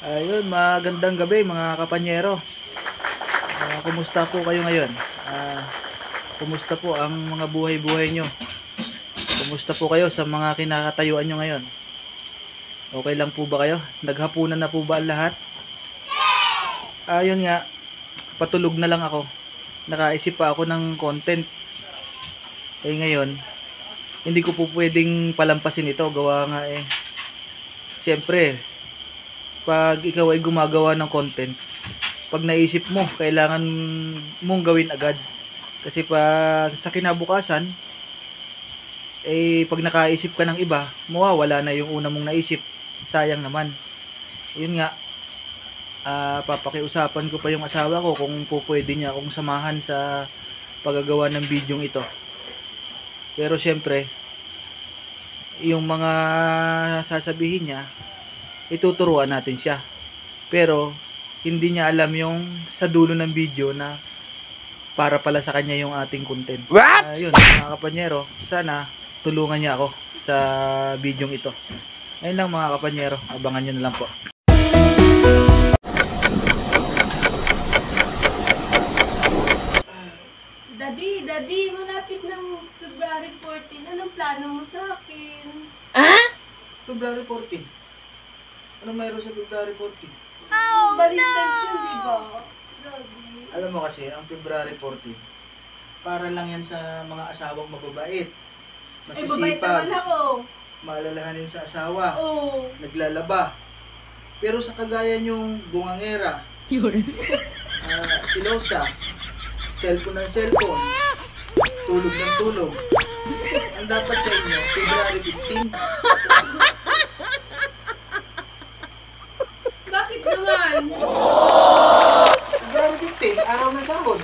Ayun, magandang gabi mga kapanyero. Kumusta po kayo ngayon? Kumusta po ang mga buhay-buhay nyo? Kumusta po kayo sa mga kinakatayuan nyo ngayon? Okay lang po ba kayo? Naghapunan na po ba ang lahat? Ayun nga, patulog na lang ako. Nakaisip pa ako ng content. Ngayon, hindi ko po pwedeng palampasin ito. Gawa nga siyempre, pag ikaw ay gumagawa ng content, pag naisip mo, kailangan mong gawin agad. Kasi pag sa kinabukasan, pag nakaisip ka ng iba, mawawala na yung una mong naisip. Sayang naman. Yun nga, papakiusapan ko pa yung asawa ko kung pwede niya akong samahan sa paggagawa ng bidyong ito. Pero syempre, yung mga sasabihin niya, ituturuan natin siya. Pero hindi niya alam yung sa dulo ng video na para pala sa kanya yung ating content. Yun mga kapanyero, sana tulungan niya ako sa bidyong ito. Ayun lang mga kapanyero, abangan nyo na lang po. Daddy, malapit ng February 14. Anong plano mo sa akin? February 14? Ano mayroon sa February 14? Valentine's yun, di ba? Daddy. Alam mo kasi, ang February 14, para lang yan sa mga asawang mababait. Babait naman ako. Maalalahanin sa asawa, Oo. naglalaba. Pero sa kagaya nyong bungangera, silosa, cellphone ng cellphone, tulog ng tulog, ang dapat sa inyo, February 15. Bakit naman? February 15, araw ng sahod.